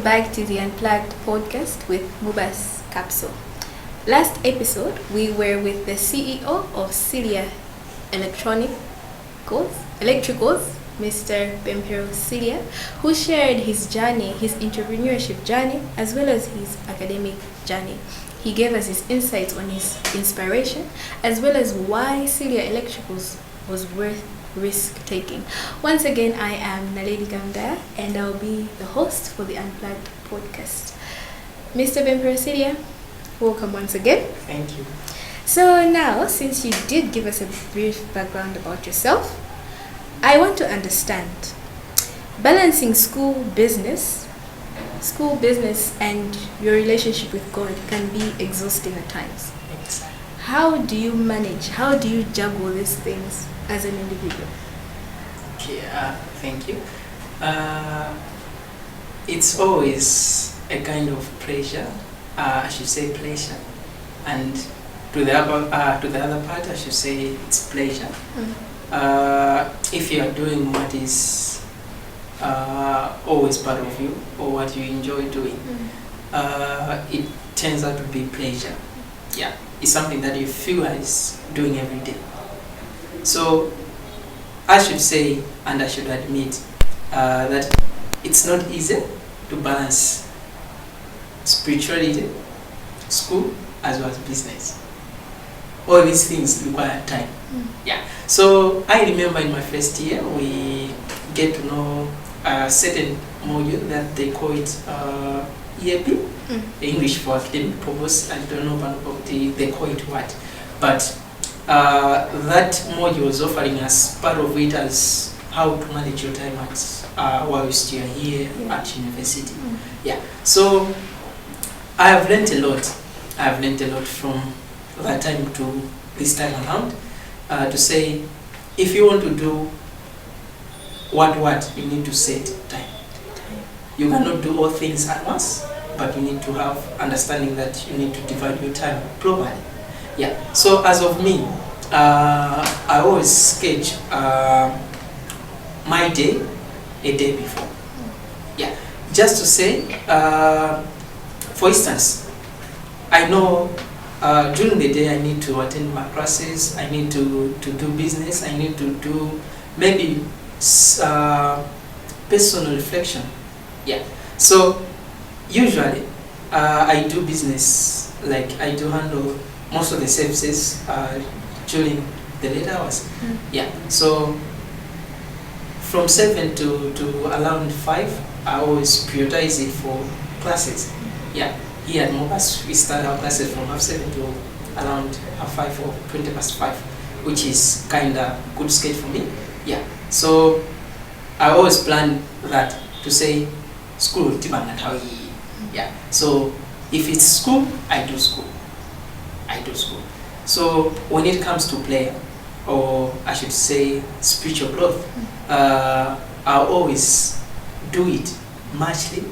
back to the Unplugged Podcast with MUBAS CCAPSO. Last episode, we were with the CEO of Siliya Electricals, Mr. Pemphero Siliya, who shared his journey, his entrepreneurship journey, as well as his academic journey. He gave us his insights on his inspiration, as well as why Siliya Electricals was worth risk-taking. Once again, I am Naledi Kamndaya, and I'll be the host for the Unplugged Podcast. Mr. Pemphero Siliya, welcome once again. Thank you. So now, since you did give us a brief background about yourself, I want to understand balancing school business and your relationship with God can be exhausting at times. Exactly. How do you manage? How do you juggle these things as an individual? Okay, thank you. It's always a kind of pleasure. I should say pleasure, and to the other part, I should say it's pleasure. If you are doing what is always part of you or what you enjoy doing, it turns out to be pleasure. Yeah, it's something that you feel is doing every day. So I should say, and I should admit, that it's not easy to balance spirituality, school, as well as business. All these things require time. Yeah. So I remember in my first year, we get to know a certain module that they call it EAP, English for academic purpose. I don't know about they call it what, but that module was offering us part of it as how to manage your time whilst you're here at university. Yeah. So I have learned a lot. From that time to this time around, to say, if you want to do what you need to set time. You cannot do all things at once, but you need to have understanding that you need to divide your time properly. Yeah. So as of me, I always sketch my day a day before. Yeah. Just to say, for instance, I know during the day I need to attend my classes, I need to do business, I need to do maybe personal reflection. Yeah. So usually I do business, like I do handle most of the services during the late hours. Yeah. So from 7 to around 5, I always prioritize it for classes. Yeah. Here at MUBAS, we start our classes from 7:30 to around 5 or 5:20, which is kind of good schedule for me. Yeah. So I always plan that to say school yeah. So if it's school, I do school. So when it comes to play, or I should say spiritual growth, I'll always do it muchly.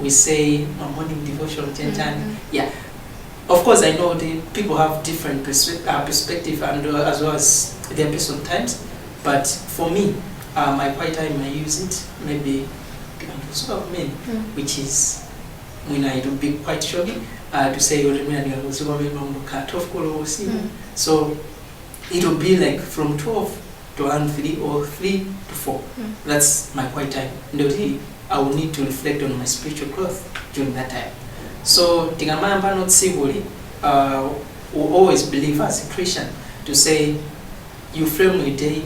We say my morning devotion 10 Yeah. Of course, I know the people have different perspective and as well as their personal times, but for me, my quiet time I use it maybe which is when I do be quite shortly to say so it will be like from 12 to around 3 or 3 to 4. That's my quiet time. I will need to reflect on my spiritual growth during that time. So, Tigamamba not civilly, will always believe as a Christian to say you frame your day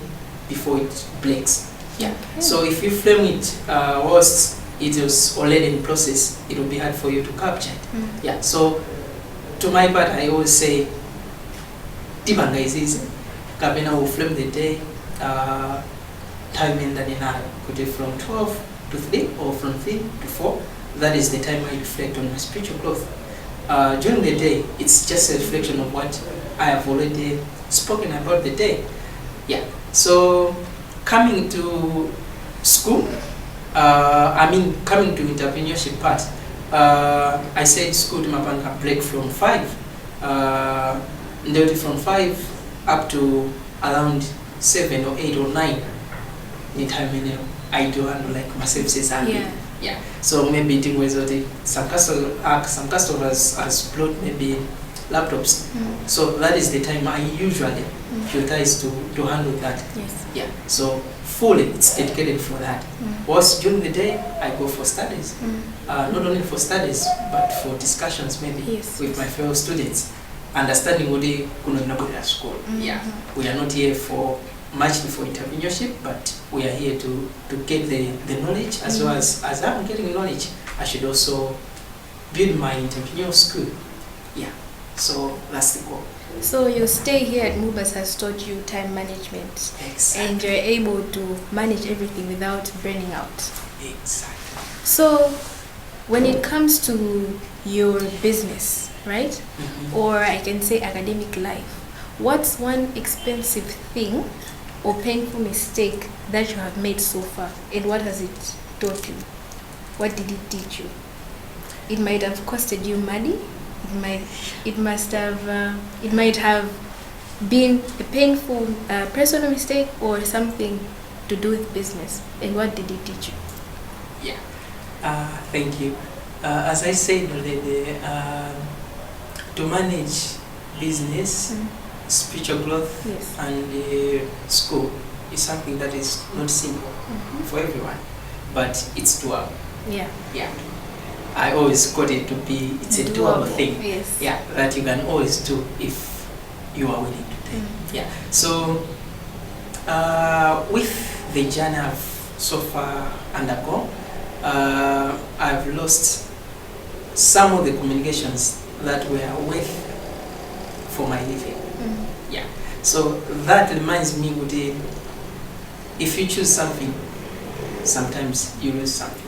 before it breaks. Yeah. Okay. So if you frame it whilst it was already in process, it will be hard for you to capture it. Yeah. So to my part, I always say, Tibanga is easy. Kabina will frame the day, time in the could be from 12 to 3 or from 3 to 4. That is the time I reflect on my spiritual growth. During the day, it's just a reflection of what I have already spoken about the day. Yeah. So coming to school, coming to entrepreneurship part, I said school to my break from 5. From 5 up to around 7 or 8 or 9. I do handle like my services Yeah. So maybe it was some customers has brought maybe laptops. So that is the time I usually prioritize to handle that. Yes. Yeah. So fully it's dedicated for that. Whilst during the day I go for studies. Not only for studies but for discussions maybe with my fellow students. Understanding what they could not at school. Yeah. We are not here for much for entrepreneurship, but we are here to get the knowledge as well as I'm getting knowledge, I should also build my entrepreneurial skill. Yeah. So that's the goal. So your stay here at MUBAS has taught you time management. Exactly. And you're able to manage everything without burning out. Exactly. So when it comes to your business, right? Or I can say academic life, what's one expensive thing or painful mistake that you have made so far, and what has it taught you? What did it teach you? It might have costed you money. It might have been a painful personal mistake or something to do with business. And what did it teach you? Yeah. Thank you. As I said already, to manage business, spiritual growth, and school is something that is not simple for everyone, but it's doable. Yeah. I always got it to be it's a doable thing. Yes. Yeah, that you can always do if you are willing to take. Yeah. So with the journey I've so far undergone, I've lost some of the communications that were with for my living. Yeah. So that reminds me of if you choose something, sometimes you lose something.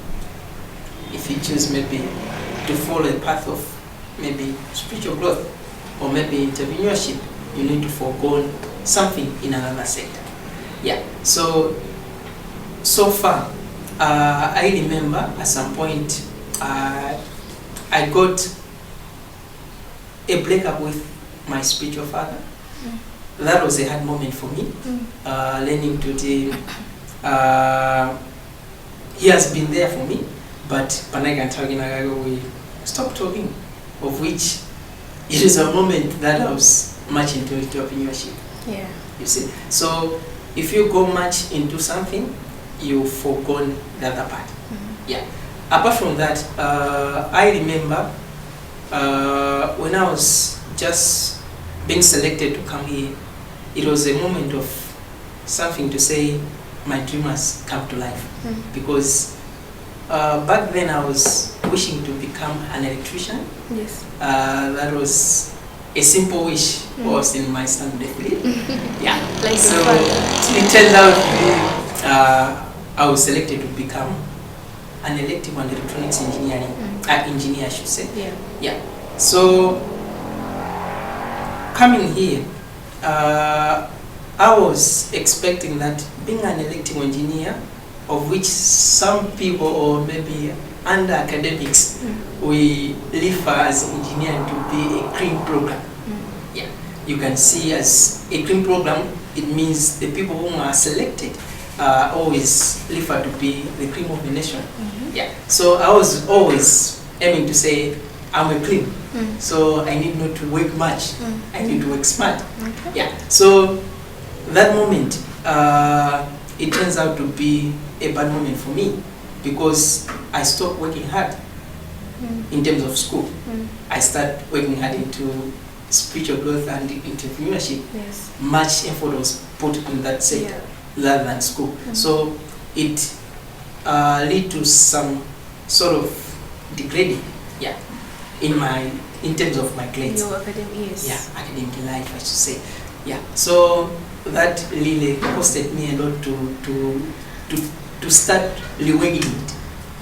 If you choose maybe to follow a path of maybe spiritual growth or maybe entrepreneurship, you need to forego something in another sector. Yeah. So far, I remember at some point I got a breakup with my spiritual father. That was a hard moment for me. Learning to he has been there for me, but Panaga and Taginaga, we stopped talking, of which it is a moment that I was much into entrepreneurship. Yeah. You see. So if you go much into something, you forgone the other part. Yeah. Apart from that, I remember when I was just being selected to come here, it was a moment of something to say my dream has come to life. Because back then I was wishing to become an electrician. Yes. That was a simple wish was in my standard degree. Yeah. Like so it turned out I was selected to become an electrical and electronics engineering engineer, I should say. Yeah. Yeah. So coming here, I was expecting that being an electrical engineer, of which some people or maybe under academics, we refer as engineering to be a cream program. Yeah. You can see as a cream program, it means the people who are selected always refer to be the cream of the nation. Yeah. So I was always aiming to say, I'm a cream, so I need not to work much. I need to work smart. Okay. Yeah. So that moment, it turns out to be a bad moment for me because I stopped working hard in terms of school. I started working hard into spiritual growth and entrepreneurship. Yes. Much effort was put in that sector rather than school. So it led to some sort of degrading. Yeah. In terms of my grades. Your academic years. Yeah, academic life, I should say. Yeah. So that really costed me a lot to start reworking it.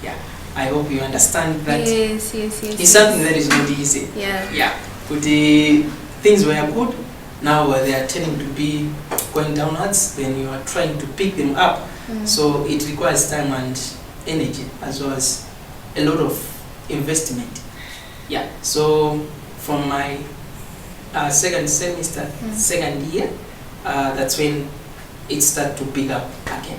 Yeah. I hope you understand that. Yes. It's something that is not easy. Yeah. Yeah. But the things were good. Now they are tending to be going downwards. Then you are trying to pick them up. So it requires time and energy as well as a lot of investment. Yeah, so from my second semester, second year, that's when it started to pick up again.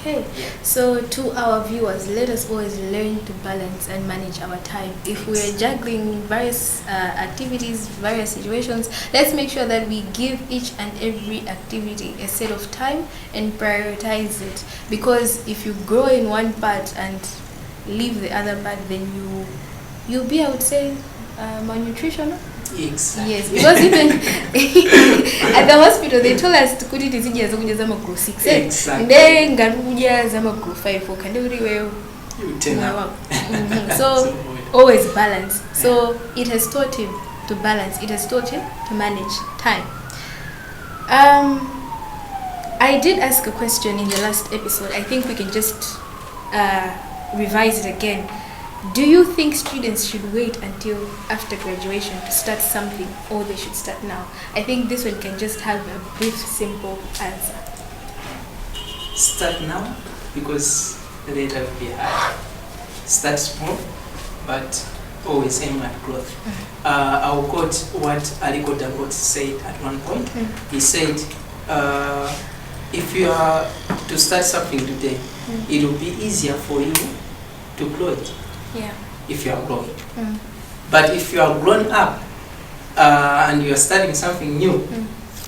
Okay, so to our viewers, let us always learn to balance and manage our time. If we are juggling various activities, various situations, let's make sure that we give each and every activity a set of time and prioritize it. Because if you grow in one part and leave the other part, then you'll be, I would say, malnutrition. Exactly. Yes, because even at the hospital they told us to put it in zama group 6. Exactly. Then garuja zama group 5 for you turn up. So always balance. So it has taught him to balance. It has taught him to manage time. I did ask a question in the last episode. I think we can just revise it again. Do you think students should wait until after graduation to start something, or they should start now? I think this one can just have a brief, simple answer. Start now, because later will be hard. Start small, but always aim at growth. I'll quote what Aliko Dangote said at one point. He said, if you are to start something today, it will be easier for you to grow it. Yeah. If you are growing. But if you are grown up and you are starting something new,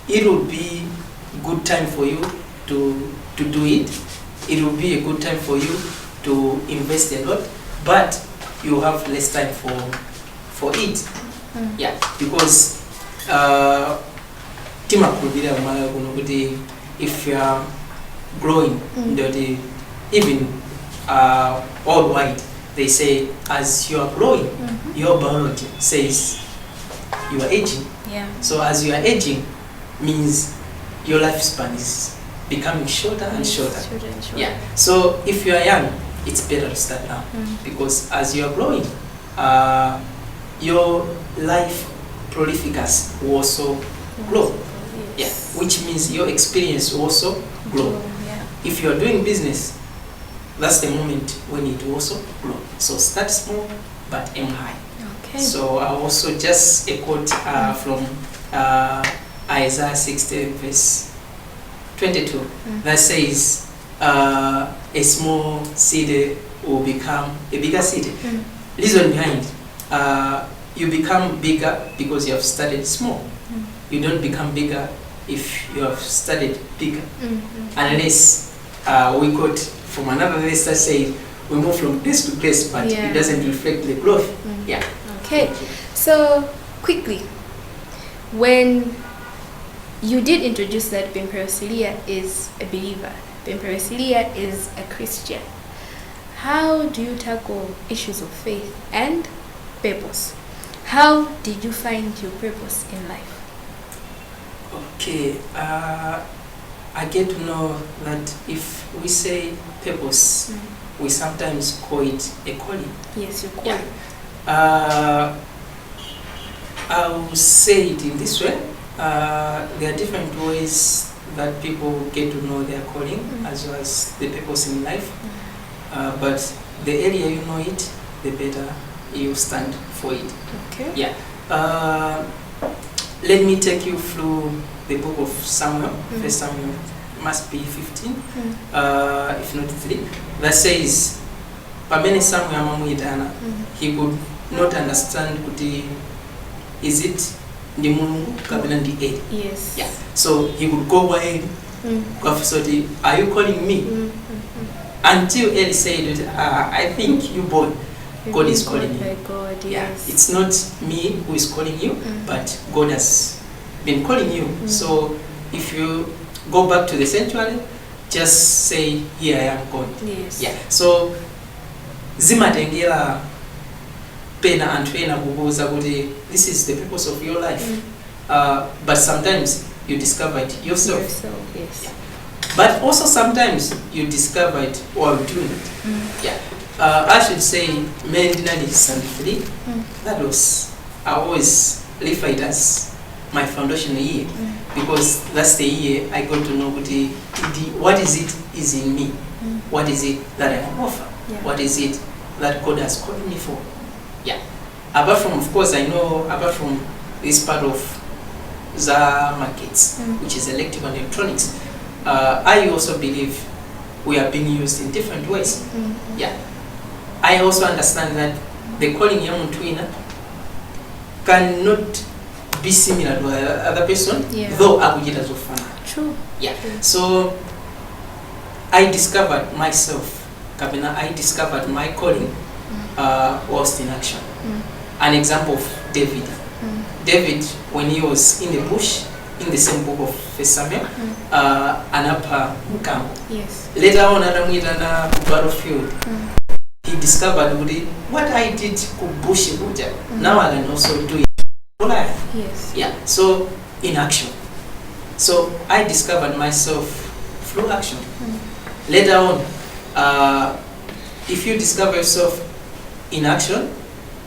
it will be good time for you to do it. It will be a good time for you to invest a lot, but you have less time for it. Yeah, because if you are growing, even worldwide, they say as you are growing, your biology says you are aging. Yeah. So as you are aging, means your lifespan is becoming shorter and shorter. Yeah. So if you are young, it's better to start now, because as you are growing, your life prolificus will also grow. Yes. Yeah. Which means your experience will also grow. Yeah. If you are doing business, that's the moment when it also grow. So start small, but aim high. Okay. So I also just a quote from Isaiah 60 verse 22 that says, a small seed will become a bigger seed. Reason behind, you become bigger because you have started small. You don't become bigger if you have started bigger. Unless we quote from another verse that says we move from place to place, but it doesn't reflect the growth. Yeah. Okay. So quickly, when you did introduce that Pemphero Siliya is a believer, Pemphero Siliya is a Christian, how do you tackle issues of faith and purpose? How did you find your purpose in life? Okay. I get to know that if we say purpose, we sometimes call it a calling. Yes, you call it. I will say it in this way. There are different ways that people get to know their calling as well as the purpose in life. But the earlier you know it, the better you stand for it. Okay. Yeah. Let me take you through the book of Samuel. First Samuel must be 15, if not 3. That says, Pamene Samuel Mamuidana, he could not understand is it the Mungu kabila ndi A. Yes. Yeah. So he would go ahead, are you calling me? Until Eli said, I think you boy, God is calling you. God, Yeah. yes. It's not me who is calling you, but God has been calling you. So if you go back to the sanctuary, just say, here I am, God. Yes. Yeah. So zimatengera pena antwena kubuza kuti this is the purpose of your life. But sometimes you discover it yourself. Yes. Yeah. But also sometimes you discover it while doing it. Yeah. I should say, Naledi Kamndaya, that was, I always refer it as my foundational year, because that's the year I got to know what is it is in me, what is it that I can offer, what is it that God has called me for. Yeah. Apart from, of course, I know, apart from this part of the markets, which is electrical and electronics, I also believe we are being used in different ways. Mm-hmm. Yeah. I also understand that the calling ya Muntwina cannot be similar to other person, though akujita zofana. True. Yeah. True. So I discovered myself, Kabina, I discovered my calling whilst in action. An example of David. David, when he was in the bush, in the same book of 1 Samuel, Anapa Mukam. Yes. Later on, Adam with a battlefield, he discovered what I did to bush now I can also do it. Yes. Yeah. So in action. So I discovered myself through action. Later on, if you discover yourself in action,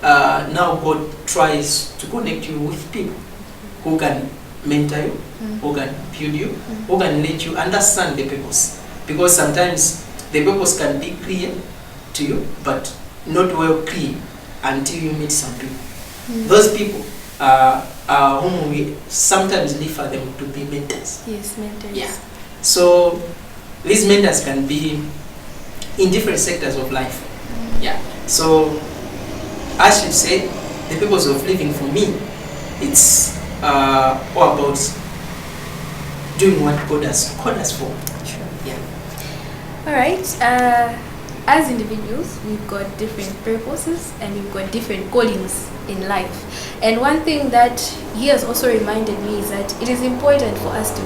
now God tries to connect you with people who can mentor you, who can build you, who can let you understand the purpose. Because sometimes the purpose can be clear to you, but not well clear until you meet some people. Those people whom we sometimes refer them to be mentors. Yes, mentors. Yeah. So these mentors can be in different sectors of life. Yeah. So I should say the purpose of living for me, it's all about doing what God has called us for. Sure. Yeah. All right. As individuals, we've got different purposes and we've got different callings in life. And one thing that he has also reminded me is that it is important for us to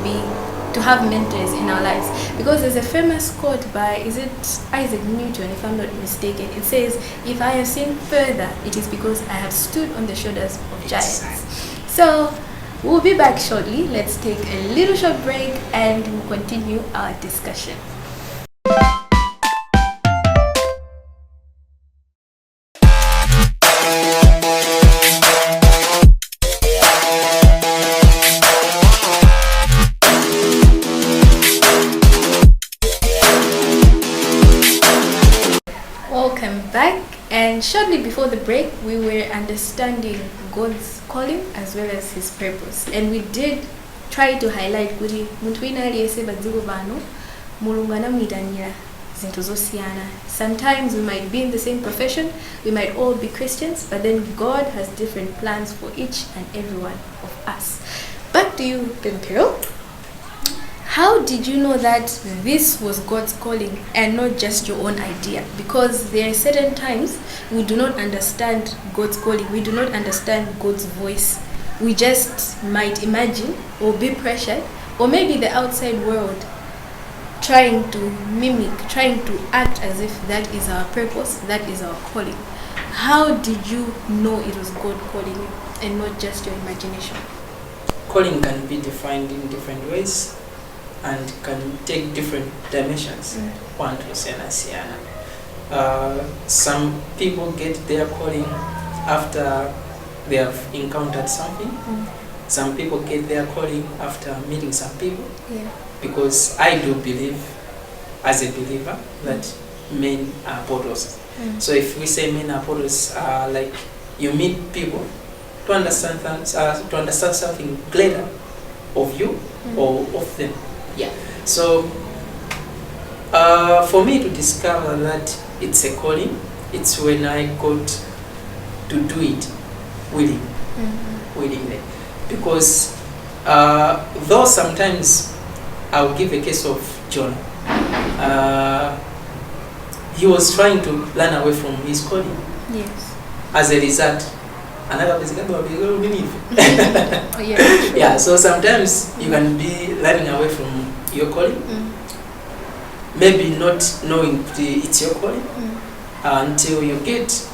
have mentors in our lives, because there's a famous quote by, is it Isaac Newton, if I'm not mistaken. It says, "If I have seen further, it is because I have stood on the shoulders of giants." So we'll be back shortly. Let's take a little short break and we'll continue our discussion. Welcome back. And shortly before the break, we were understanding God's calling as well as his purpose. And we did try to highlight kuti muntu wina aliyese padziko pano mulungu anamuyitanira zinthu zosiyana. Sometimes we might be in the same profession, we might all be Christians, but then God has different plans for each and every one of us. Back to you, Pemphero. How did you know that this was God's calling and not just your own idea? Because there are certain times we do not understand God's calling, we do not understand God's voice. We just might imagine or be pressured, or maybe the outside world trying to mimic, trying to act as if that is our purpose, that is our calling. How did you know it was God calling you and not just your imagination? Calling can be defined in different ways and can take different dimensions. One to some people get their calling after they have encountered something. Some people get their calling after meeting some people. Yeah. Because I do believe, as a believer, that men are portals. So if we say men are portals, like you meet people to understand something greater of you or of them. Yeah. So for me to discover that it's a calling, it's when I got to do it willingly. Because though sometimes I'll give a case of John. He was trying to run away from his calling. Yes. As a result, another Oh, yeah. yeah, so sometimes you can be running away from your calling, maybe not knowing it's your calling until you get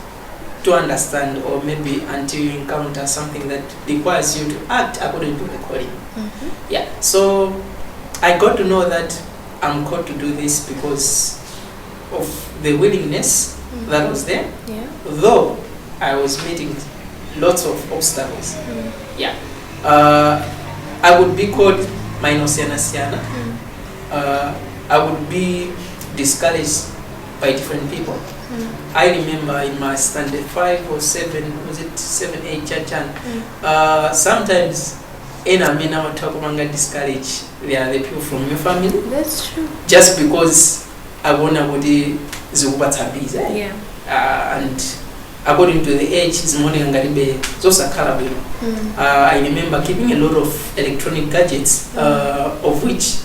to understand, or maybe until you encounter something that requires you to act according to the calling. Yeah, so I got to know that I'm called to do this because of the willingness that was there, though I was meeting lots of obstacles. Yeah, I would be called Mainosiana. I would be discouraged by different people. I remember in my standard 5 or 7, was it 7, 8 church, sometimes I would talk about discourage. They are the people from your family. That's true. Just because abona kuti zikupatsa biza. And according to the age zimoneka ngati be zosakhala bwino. I remember keeping a lot of electronic gadgets, of which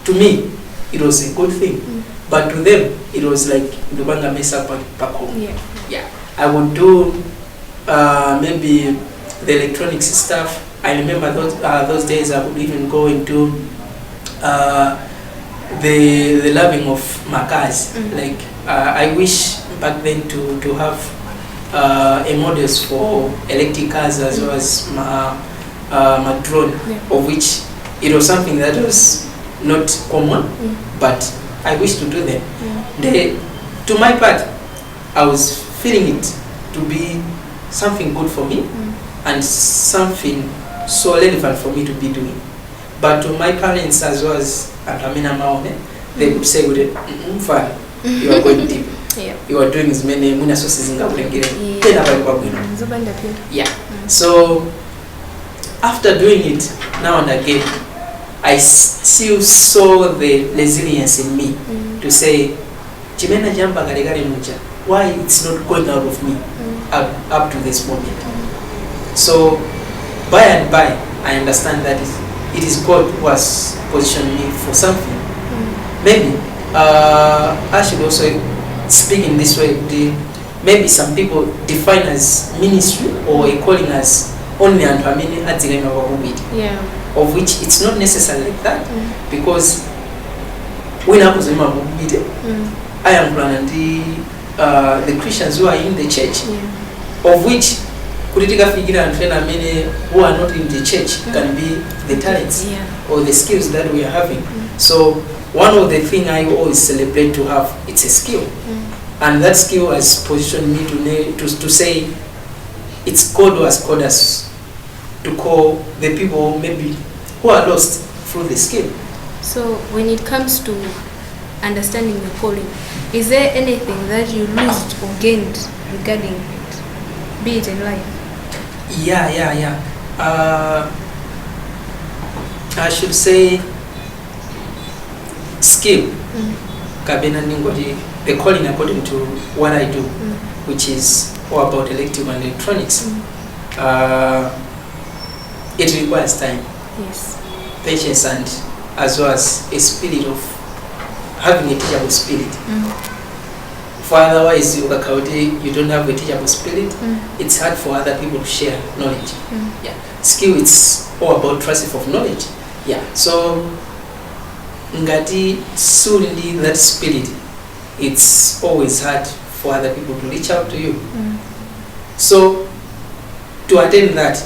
to me it was a good thing, but to them it was like ndubanga mess up back home. I would do maybe the electronics stuff. I remember those days I would even go into the loving of my cars. Like I wish back then to have a models for electric cars as well as my drone, of which it was something that was not common, but I wish to do them. To my part, I was feeling it to be something good for me and something so relevant for me to be doing. But to my parents as well as Antamina Maone, they would say, "Fine, you are going deep. You are doing as many muna sources in So after doing it now and again, I still saw the resilience in me to say, Chimena jamba garegare mucha. Why it's not going out of me up to this moment? So by and by, I understand that it is God who has positioned me for something. Maybe I should also speak in this way. Maybe some people define as ministry or a calling as only and family at the of which it's not necessarily like that, because when I was in I am planning the Christians who are in the church, of which critical figure and trainer many who are not in the church can be the talents or the skills that we are having. So one of the things I always celebrate to have, it's a skill, and that skill has positioned me to say it's God who has called us to call the people maybe who are lost through the skill. So when it comes to understanding the calling, is there anything that you lost or gained regarding it, be it in life? I should say skill. Kabena ningoti, the calling according to what I do, which is all about electrical and electronics. It requires time, patience, and as well as a spirit of having a teachable spirit. For otherwise, you don't have a teachable spirit, it's hard for other people to share knowledge. Skill, it's all about transfer of knowledge. So ngati solely that spirit, it's always hard for other people to reach out to you. So to attain that,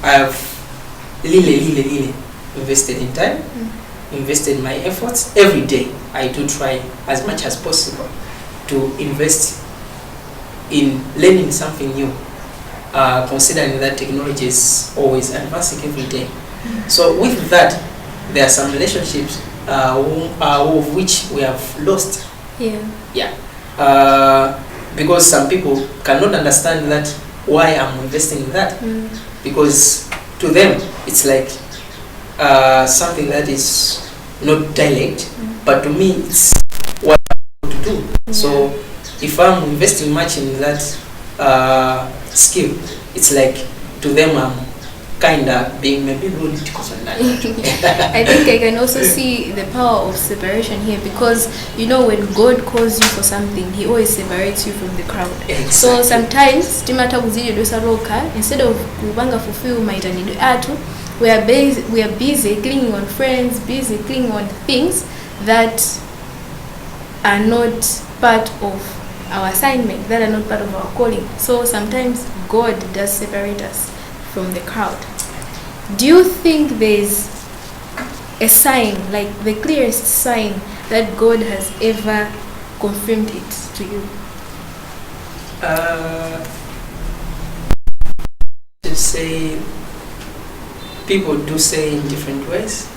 I have really invested in time, invested my efforts. Every day I do try as much as possible to invest in learning something new, considering that technology is always advancing every day. So with that, there are some relationships of which we have lost. Because some people cannot understand that why I'm investing in that, because to them it's like something that is not dialect, but to me it's what I want to do. So if I'm investing much in that skill, it's like to them I'm kind of being maybe rude because of that. I think I can also see the power of separation here, because you know when God calls you for something, He always separates you from the crowd. So sometimes instead of kubanga fulfill maitanido atu, we are busy clinging on friends, busy clinging on things that are not part of our assignment, that are not part of our calling. So sometimes God does separate us from the crowd. Do you think there's a sign, like the clearest sign that God has ever confirmed it to you? To say, people do say in different ways.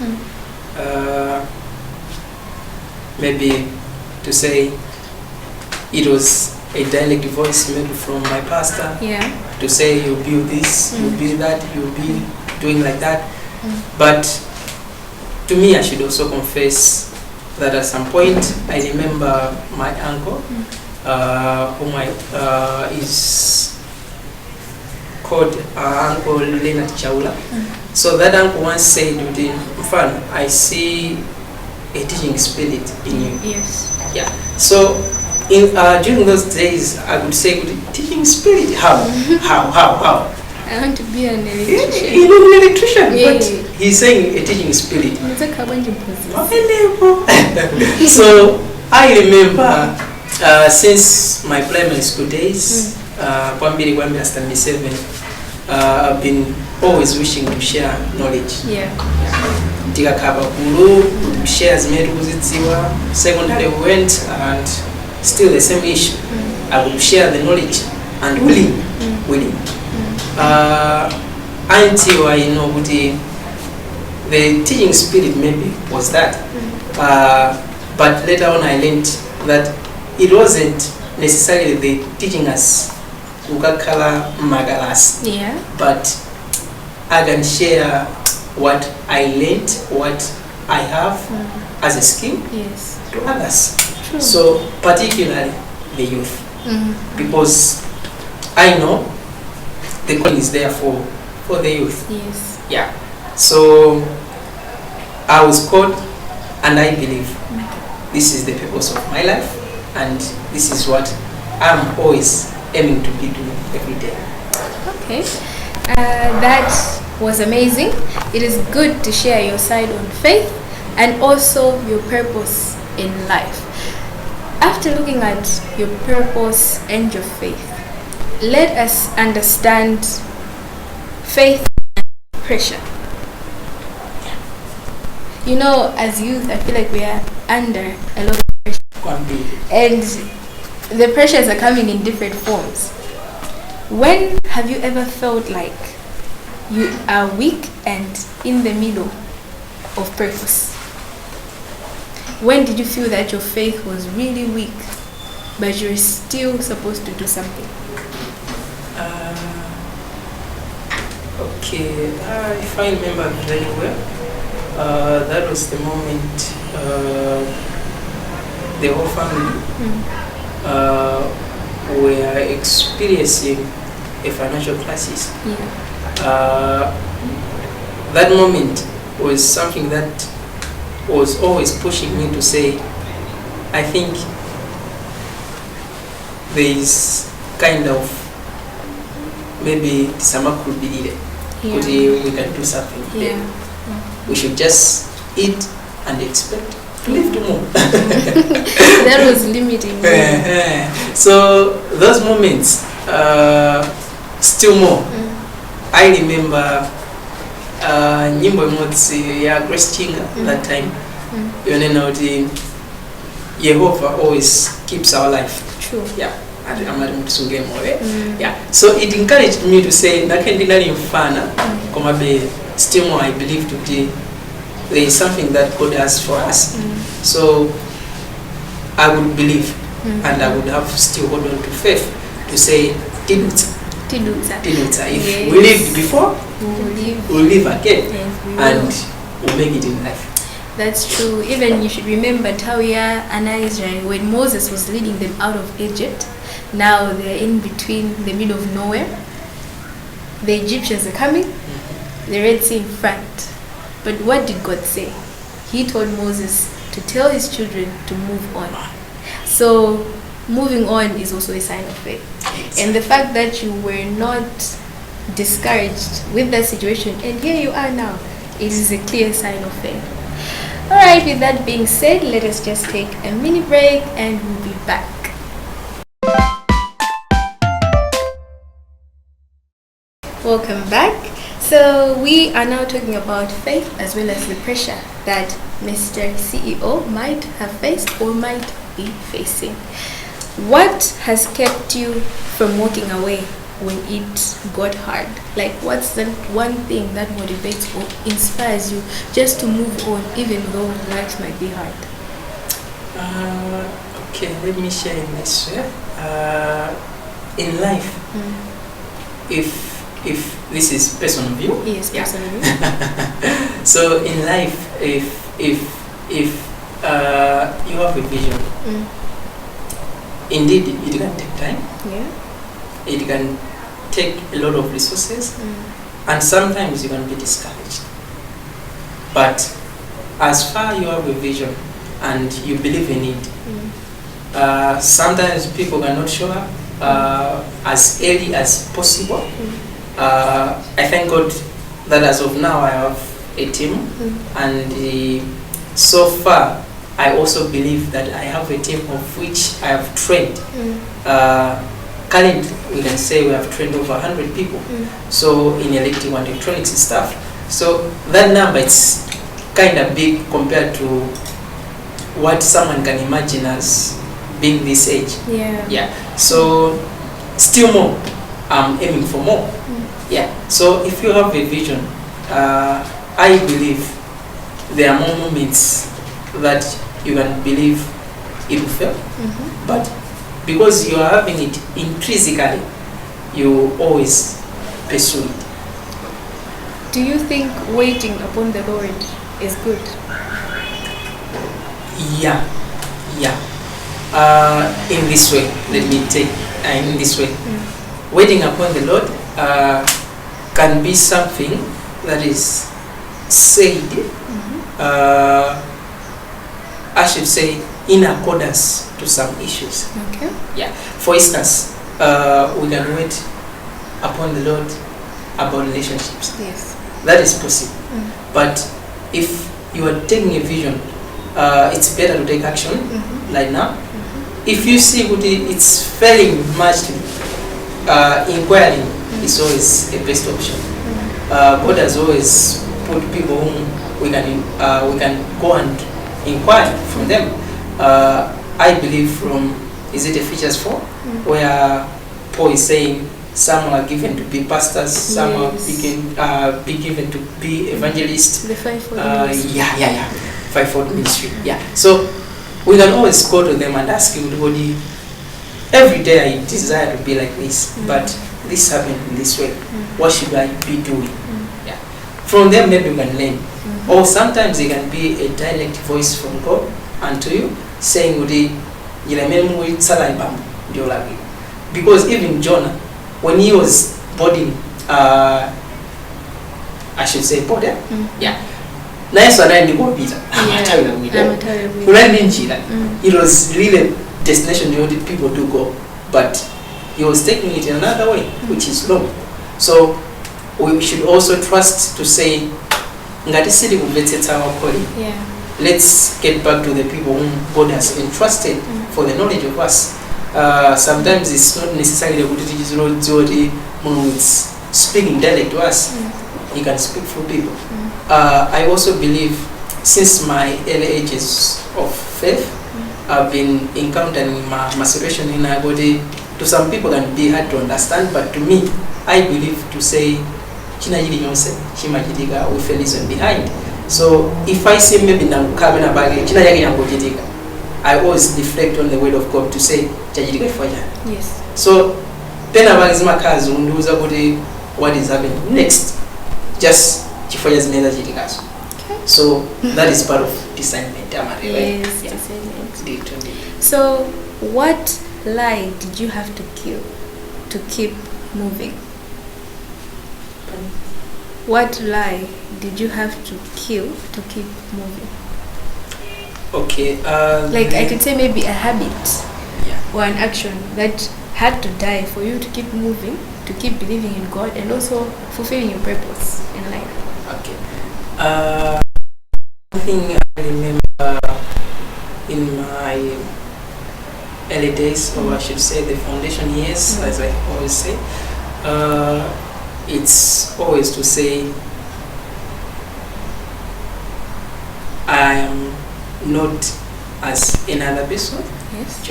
Maybe to say it was a dialect voice maybe from my pastor, to say you'll be this, you'll be that, you'll be doing like that. But to me, I should also confess that at some point I remember my uncle, whom is called Uncle Leonard Chaula. So that uncle once said, "Mfan, I see a teaching spirit in you." Yes. Yeah. So during those days, I would say, "Teaching spirit? How? How? I want to be an electrician. You know, an electrician, Yeah, but yeah. he's saying a teaching spirit." It's a carbon deposit. So I remember since my primary school days, Kwambiri Standard 7, I've been always wishing to share knowledge. Yeah. Tikakaba kulu, share zimene kuzidziwa. Secondary we went and still the same issue. I would share the knowledge and willing. Until I know the teaching spirit maybe was that. But later on I learned that it wasn't necessarily the teaching us ukakala magalas. Yeah. But I can share what I learned, what I have as a skill Yes. to others. True. So particularly the youth. Because I know the calling is there for the youth. Yes. Yeah. So I was called, and I believe this is the purpose of my life, and this is what I'm always aiming to be doing every day. Okay. That was amazing. It is good to share your side on faith and also your purpose in life. After looking at your purpose and your faith, let us understand faith and pressure. You know, as youth, I feel like we are under a lot of pressure. And the pressures are coming in different forms. When have you ever felt like you are weak and in the middle of purpose? When did you feel that your faith was really weak, but you're still supposed to do something? Okay, if I remember very well, that was the moment the whole family were experiencing a financial crisis. Yeah. That moment was something that was always pushing me to say, I think there is kind of maybe some could be needed. Yeah. We can do something there. Yeah. We should just eat and expect to live to more. That was limiting. So those moments, still more. I remember nyimbo imodzi ya Grace Chinga that time. Yonena uti Jehovah always keeps our life. True. Yeah. Yeah. So it encouraged me to say nakendinali mfana komabe still more I believe to be there is something that God has for us. So I would believe and I would have still hold on to faith to say Tiluta. If Yes. we lived before, we'll live again. Yes, we And will. we'll make it in life. That's true. Even you should remember Tawia and Israel, when Moses was leading them out of Egypt, now they're in between the middle of nowhere. The Egyptians are coming, the Red Sea in front. But what did God say? He told Moses to tell his children to move on. So moving on is also a sign of faith. And the fact that you were not discouraged with that situation, and here you are now, it is a clear sign of faith. Alright, with that being said, let us just take a mini break and we'll be back. Welcome back. So we are now talking about faith as well as the pressure that Mr. CEO might have faced or might be facing. What has kept you from walking away when it got hard? Like, what's the one thing that motivates or inspires you just to move on even though life might be hard? Okay, let me share in this way. In life, if this is personal view, Yes, personally. so in life, if you have a vision. Indeed, it can take time. Yeah. It can take a lot of resources, and sometimes you can be discouraged. But as far you have a vision and you believe in it, sometimes people cannot show up as early as possible. I thank God that as of now I have a team, and so far I also believe that I have a team of which I have trained. Currently, we can say we have trained over 100 people. So in electrical and electronics and stuff. So that number, it's kind of big compared to what someone can imagine as being this age. Yeah. So still more. I'm aiming for more. Yeah. So if you have a vision, I believe there are more moments that you can believe it will fail, but because you are having it intrinsically, you always pursue it. Do you think waiting upon the Lord is good? Yeah. In this way, let me take in this way. Waiting upon the Lord can be something that is said, I should say, in accordance to some issues. Okay. Yeah. For instance, we can wait upon the Lord about relationships. Yes. That is possible. But if you are taking a vision, it's better to take action right now. If you see it's failing much, inquiring is always a best option. God has always put people whom we can go and inquire from them. I believe from, is it Ephesians 4, where Paul is saying some are given to be pastors, some are be given to be evangelists. The fivefold ministry. Fivefold ministry. Yeah. So we can always go to them and ask him, Lord, every day I desire to be like this, but this happened in this way. What should I be doing? Yeah. From them, maybe we can learn. Or sometimes it can be a direct voice from God unto you, saying, because even Jonah, when he was boarding, I should say boarding, nice one, I go Peter. It was really a destination the people do go, but he was taking it in another way, which is long. So we should also trust to say, let's get back to the people whom God has entrusted for the knowledge of us. Sometimes it's not necessarily a good it's speaking direct to us. He can speak through people. I also believe since my early ages of faith, I've been encountering my situation in our body. To some people can be hard to understand, but to me, I believe to say, with a reason behind. So if I say maybe I always reflect on the word of God to say, yes. So what is happening next? Just okay. So that is part of discernment. Yes, discernment. So what lie did you have to kill to keep moving? What lie did you have to kill to keep moving? Okay. Like I could say maybe a habit or an action that had to die for you to keep moving, to keep believing in God, and also fulfilling your purpose in life. Okay. One thing I remember in my early days, or I should say the foundation years, as I always say, it's always to say, I am not as another person. Yes.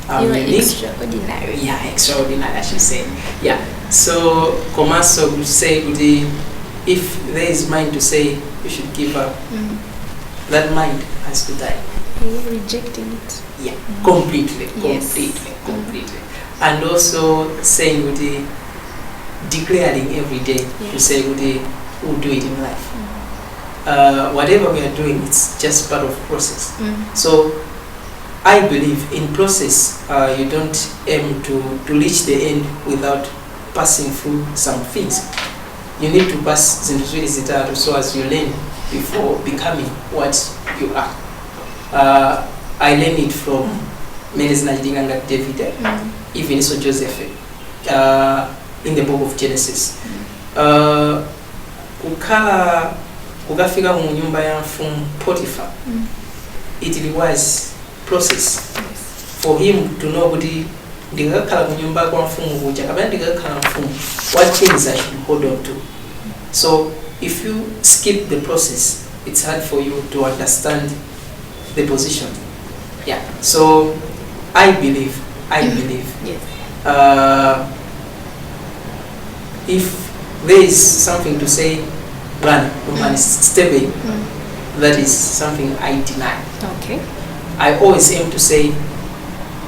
I'm unique. Extraordinary. Yeah, extraordinary, I should say. Yeah. So, Komaso would say, if there is mind to say you should give up, that mind has to die. You're rejecting it. Yeah, completely. Yes. And also saying, declaring every day to say, we'll do it in life. whatever we are doing, it's just part of process. So I believe in process, you don't aim to reach the end without passing through some things. You need to pass zintu ziwiri zitatu so as you learn before becoming what you are. I learned it from many zinajidinganga David, even so Joseph, in the book of Genesis. Kukafika mu nyumba ya mfumu Potiphar, it requires process for him to know kuti ndikakhala ku nyumba kwa mfumu kuja kapena ndikakhala mfumu, what things I should hold on to. So if you skip the process, it's hard for you to understand the position. Yeah. So I believe yes. If there is something to say, run, step in, that is something I deny. Okay. I always aim to say,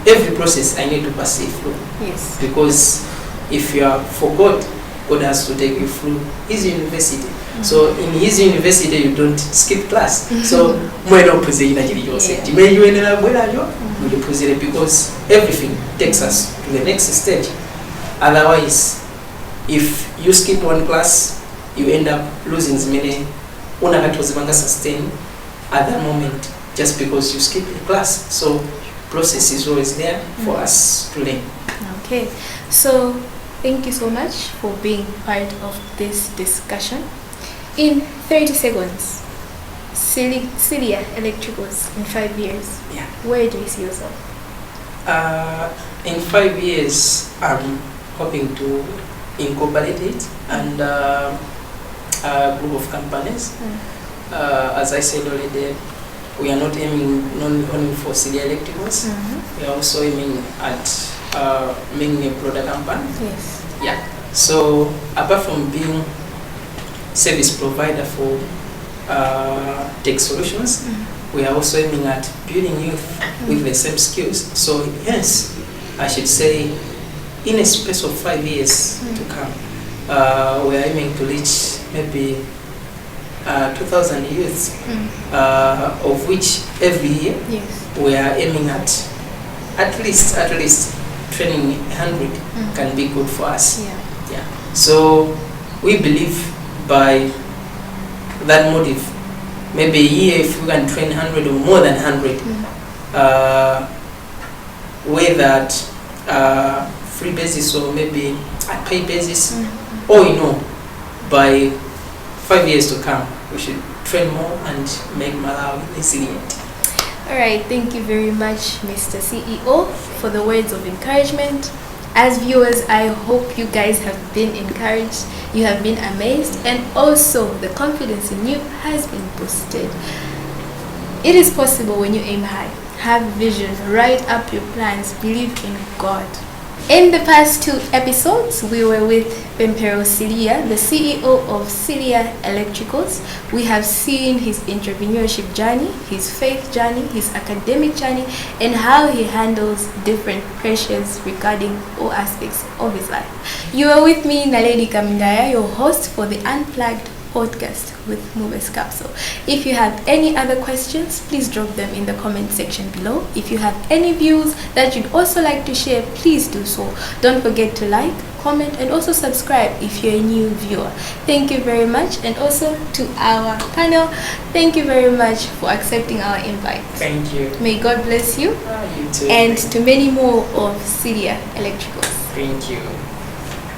every process I need to pass it through. Yes. Because if you are for God has to take you through his university. So in his university you don't skip class. So because everything takes us to the next stage. Otherwise, if you skip one class, you end up losing many sustain at that moment just because you skip the class. So process is always there for us to learn. Okay, so thank you so much for being part of this discussion. In 30 seconds, Siliya Electricals in 5 years. Yeah. Where do you see yourself? In 5 years, I'm hoping to incorporate it and a group of companies. As I said already, we are not aiming only for Siliya Electricals. We are also aiming at making a broader company. Yes. Yeah. So apart from being service provider for tech solutions, we are also aiming at building youth with the same skills. So yes, I should say, in a space of 5 years to come, we are aiming to reach maybe 2,000 youths, of which every year we are aiming at least training 100 can be good for us. Yeah. So we believe by that motive, maybe a year if we can train 100 or more than 100, whether at free basis or maybe at pay basis, or by 5 years to come, we should train more and make Malawi resilient. Alright, thank you very much, Mr. CEO, for the words of encouragement. As viewers, I hope you guys have been encouraged, you have been amazed, and also the confidence in you has been boosted. It is possible when you aim high, have vision, write up your plans, believe in God. In the past 2 episodes, we were with Pemphero Siliya, the CEO of Siliya Electricals. We have seen his entrepreneurship journey, his faith journey, his academic journey, and how he handles different pressures regarding all aspects of his life. You are with me, Naledi Kamndaya, your host for the Unplugged Podcast with MUBAS CCAPSO. If you have any other questions, please drop them in the comment section below. If you have any views that you'd also like to share, please do so. Don't forget to like, comment, and also subscribe if you're a new viewer. Thank you very much, and also to our panel, thank you very much for accepting our invite. Thank you. May God bless you, You too. and to many more of Siliya Electricals. Thank you.